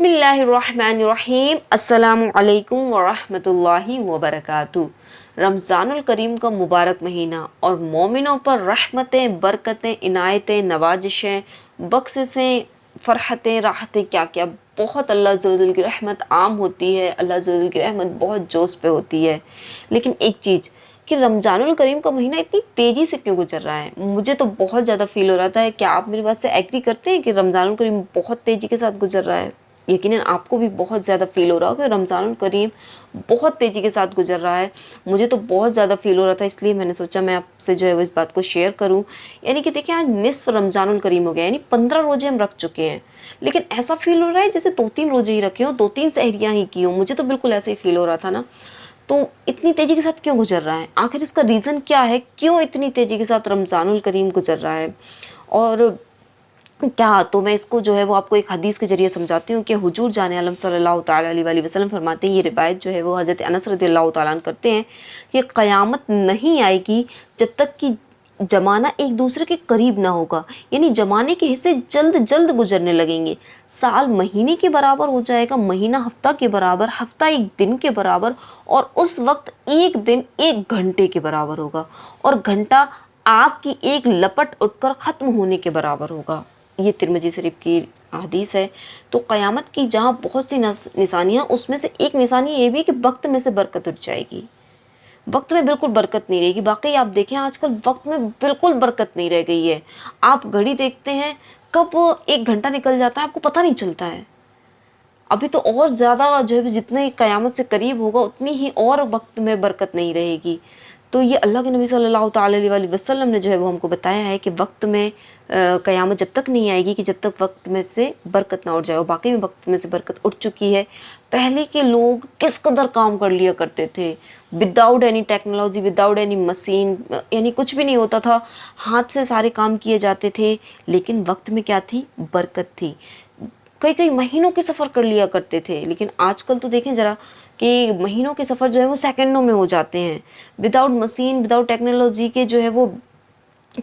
बिस्मिल्लाहिर्रहमानिर्रहीम अस्सलामु अलैकुम वरहमतुल्लाहि वबरकातुह। रमज़ानुल करीम का मुबारक महीना और मोमिनों पर रहमतें, बरकतें, इनायतें, नवाजिशें, बख्शिशें, फ़रहतें, राहतें, क्या क्या बहुत अल्लाह अज़्ज़ा वजल की रहमत आम होती है। अल्लाह अज़्ज़ा वजल की रहमत बहुत जोश पे होती है। लेकिन एक चीज़ कि रमज़ानुल करीम का महीना इतनी तेज़ी से क्यों गुजर रहा है, मुझे तो बहुत ज़्यादा फ़ील हो रहा था। क्या आप मेरी बात से एग्री करते हैं कि रमज़ानुल करीम बहुत तेज़ी के साथ गुजर रहा है? यकीनन आपको भी बहुत ज़्यादा फ़ील हो रहा होगा कि रमज़ानुल करीम बहुत तेज़ी के साथ गुजर रहा है। मुझे तो बहुत ज़्यादा फ़ील हो रहा था, इसलिए मैंने सोचा मैं आपसे जो है वो इस बात को शेयर करूं। यानी कि देखिए, आज निस्फ़ रमज़ानुल करीम हो गया, यानी 15 रोज़े हम रख चुके हैं। लेकिन ऐसा फ़ील हो रहा है जैसे 2-3 रोज़े ही रखे हों, 2-3 सहरियाँ ही की हों। मुझे तो बिल्कुल ऐसे ही फ़ील हो रहा था ना। तो इतनी तेज़ी के साथ क्यों गुजर रहा है? आखिर इसका रीज़न क्या है? क्यों इतनी तेज़ी के साथ रमज़ानुल करीम गुजर रहा है? और क्या, तो मैं इसको जो है वो आपको एक हदीस के ज़रिए समझाती हूँ कि हुजूर जाने आलम सल्लल्लाहु ताला अलैहि वसल्लम फरमाते हैं, ये रिवायत जो है वो हज़रत अनस रज़ियल्लाहु ताला अन्हु करते हैं कि क़यामत नहीं आएगी जब तक कि ज़माना एक दूसरे के करीब ना होगा। यानी ज़माने के हिस्से जल्द जल्द गुजरने लगेंगे। साल महीने के बराबर हो जाएगा, महीना हफ्ता के बराबर, हफ्ता एक दिन के बराबर, और उस वक्त एक दिन एक घंटे के बराबर होगा, और घंटा आग की एक लपट उठकर ख़त्म होने के बराबर होगा। ये तिरमिज़ी शरीफ की हदीस है। तो क़यामत की जहाँ बहुत सी निशानियाँ, उसमें से एक निशानी ये भी है कि वक्त में से बरकत उठ जाएगी। वक्त में बिल्कुल बरकत नहीं रहेगी। वाकई आप देखें, आजकल वक्त में बिल्कुल बरकत नहीं रह गई है। आप घड़ी देखते हैं, कब एक घंटा निकल जाता है आपको पता नहीं चलता है। अभी तो और ज़्यादा जो है, जितने क़यामत से करीब होगा उतनी ही और वक्त में बरकत नहीं रहेगी। तो ये अल्लाह के नबी सल्लल्लाहु ताला अलैहि वसल्लम ने जो है वो हमको बताया है कि वक्त में क़यामत जब तक नहीं आएगी कि जब तक वक्त में से बरकत ना उठ जाए। और वाकई में वक्त में से बरकत उठ चुकी है। पहले के लोग किस कदर काम कर लिया करते थे, without any technology, without any machine, यानी कुछ भी नहीं होता था, हाथ से सारे काम किए जाते थे। लेकिन वक्त में क्या थी? बरकत थी। कई कई महीनों के सफ़र कर लिया करते थे। लेकिन आजकल तो देखें ज़रा कि महीनों के सफ़र जो है वो सेकंडों में हो जाते हैं। विदाउट मशीन, विदाउट टेक्नोलॉजी के जो है वो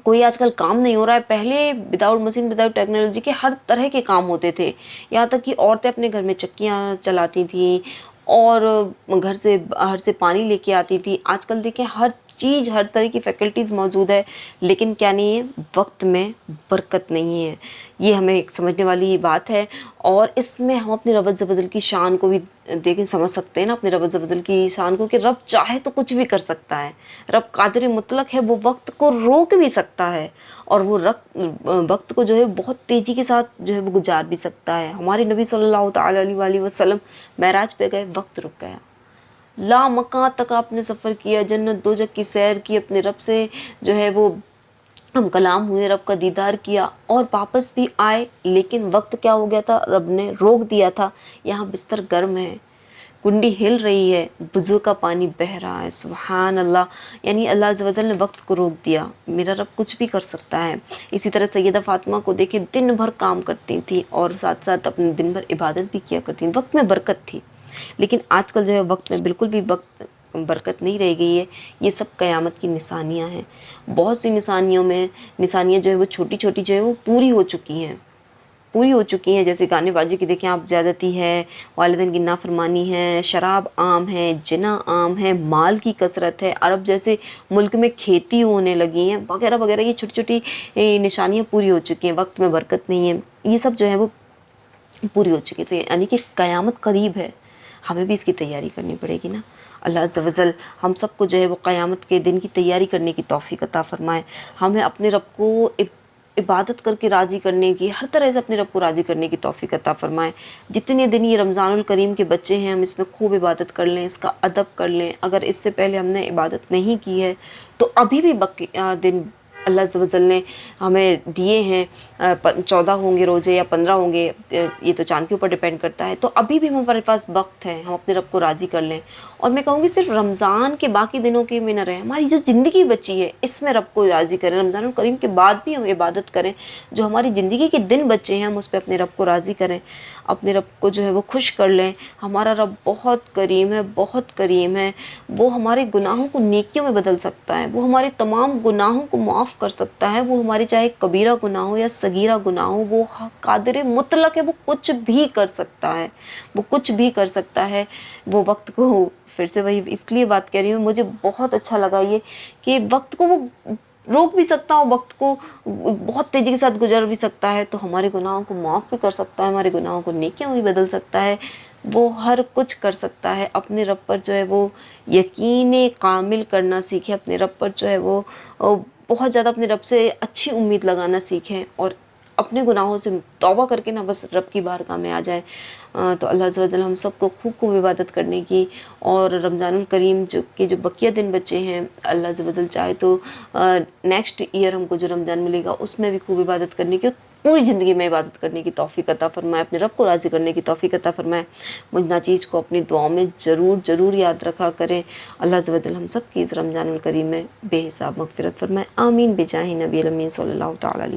कोई आजकल काम नहीं हो रहा है। पहले विदाउट मशीन, विदाउट टेक्नोलॉजी के हर तरह के काम होते थे। यहाँ तक कि औरतें अपने घर में चक्कियाँ चलाती थीं और घर से बाहर से पानी लेके आती थी। आजकल देखें, हर चीज़, हर तरह की फैकल्टीज़ मौजूद है, लेकिन क्या नहीं है? वक्त में बरकत नहीं है। ये हमें एक समझने वाली बात है। और इसमें हम अपने रब अज़्ज़ा वजल की शान को भी देखें, समझ सकते हैं ना अपने रब अज़्ज़ा वजल की शान को, कि रब चाहे तो कुछ भी कर सकता है। रब कादिर मुतलक है, वो वक्त को रोक भी सकता है, और वो वक्त को जो है बहुत तेज़ी के साथ जो है वो गुजार भी सकता है। हमारे नबी सल्लल्लाहु ताला अलैहि वसल्लम मेराज पे गए, वक्त रुक गया। लामकां तक आपने सफ़र किया, जन्नत दोज़ख की सैर की, अपने रब से जो है वो हम कलाम हुए, रब का दीदार किया और वापस भी आए। लेकिन वक्त क्या हो गया था? रब ने रोक दिया था। यहाँ बिस्तर गर्म है, कुंडी हिल रही है, वुज़ू का पानी बह रहा है। सुभान अल्लाह। यानी अल्लाह अज़्ज़ा वजल ने वक्त को रोक दिया। मेरा रब कुछ भी कर सकता है। इसी तरह सैयदा फ़ातिमा को देखें, दिन भर काम करती थी और साथ साथ अपने दिन भर इबादत भी किया करती थी। वक्त में बरकत थी। लेकिन आजकल जो है वक्त में बिल्कुल भी बरकत नहीं रह गई है। ये सब क़यामत की निशानियाँ हैं। बहुत सी निशानियाँ जो है वो छोटी छोटी जो है वो पूरी हो चुकी हैं। जैसे गाने बाजी की देखें आप, ज़्यादती है, वालिदैन की नाफरमानी है, शराब आम है, जिना आम है, माल की कसरत है, अरब जैसे मुल्क में खेती होने लगी हैं, वगैरह वगैरह। ये छोटी छोटी निशानियाँ पूरी हो चुकी हैं। वक्त में बरकत नहीं है, ये सब जो है वो पूरी हो चुकी है। तो यानी कि क़यामत करीब है, हमें भी इसकी तैयारी करनी पड़ेगी ना। अल्लाह अज़्ज़ा वजल हम सबको जो है वो क़यामत के दिन की तैयारी करने की तौफ़ीक़ अता फ़रमाए। हमें अपने रब को इबादत करके राज़ी करने की, हर तरह से अपने रब को राज़ी करने की तौफ़ीक़ अता फ़रमाए। जितने दिन ये रमज़ानुल करीम के बच्चे हैं, हम इसमें खूब इबादत कर लें, इसका अदब कर लें। अगर इससे पहले हमने इबादत नहीं की है तो अभी भी दिन अल्लाह अज़्ज़ा वजल ने हमें दिए हैं। 14 होंगे रोज़े या 15 होंगे, ये तो चाँद के ऊपर डिपेंड करता है। तो अभी भी हमारे पास वक्त है, हम अपने रब को राज़ी कर लें। और मैं कहूँगी सिर्फ रमज़ान के बाकी दिनों के में न रहें, हमारी जो ज़िंदगी बची है इसमें रब को राज़ी करें। रमज़ानुल करीम के बाद भी हम इबादत करें। जो हमारी ज़िंदगी के दिन बचे हैं हम उस पर अपने रब को राज़ी करें। اپنے رب کو جو ہے وہ خوش کر لیں. ہمارا رب بہت کریم ہے، بہت کریم ہے. وہ ہمارے گناہوں کو نیکیوں میں بدل سکتا ہے، وہ ہمارے تمام گناہوں کو معاف کر سکتا ہے. وہ ہمارے چاہے کبیرہ گناہ ہو یا صغیرہ گناہ ہو، وہ قادر مطلق ہے، وہ کچھ بھی کر سکتا ہے، وہ کچھ بھی کر سکتا ہے. وہ وقت کو پھر سے وہی اس لیے بات کہہ رہی ہوں، مجھے بہت اچھا لگا یہ کہ وقت کو وہ روک بھی سکتا ہے، وقت کو بہت تیزی کے ساتھ گزر بھی سکتا ہے، تو ہمارے گناہوں کو معاف بھی کر سکتا ہے، ہمارے گناہوں کو نیکیوں میں بدل سکتا ہے. وہ ہر کچھ کر سکتا ہے. اپنے رب پر جو ہے وہ یقین کامل کرنا سیکھیں، اپنے رب پر جو ہے وہ بہت زیادہ اپنے رب سے اچھی امید لگانا سیکھیں، اور اپنے گناہوں سے توبہ کر کے نہ بس رب کی بارگاہ میں آ جائیں. تو اللہ عز و جل ہم سب کو خوب عبادت کرنے کی، اور رمضان الکریم جو بقیہ دن بچے ہیں، اللہ عز و جل چاہے تو نیکسٹ ایئر ہم کو جو رمضان ملے گا اس میں بھی خوب عبادت کرنے کی، پوری زندگی میں عبادت کرنے کی توفیق عطا فرمائے، اپنے رب کو راضی کرنے کی توفیق عطا فرمائے. مجھ ناچیز کو اپنی دعاؤں میں ضرور یاد رکھا کریں. اللہ عز و جل ہم سب کی اس رمضان الکریم میں بے حساب مغفرت فرمائے. آمین بجاہ نبی الامین صلی اللہ تعالی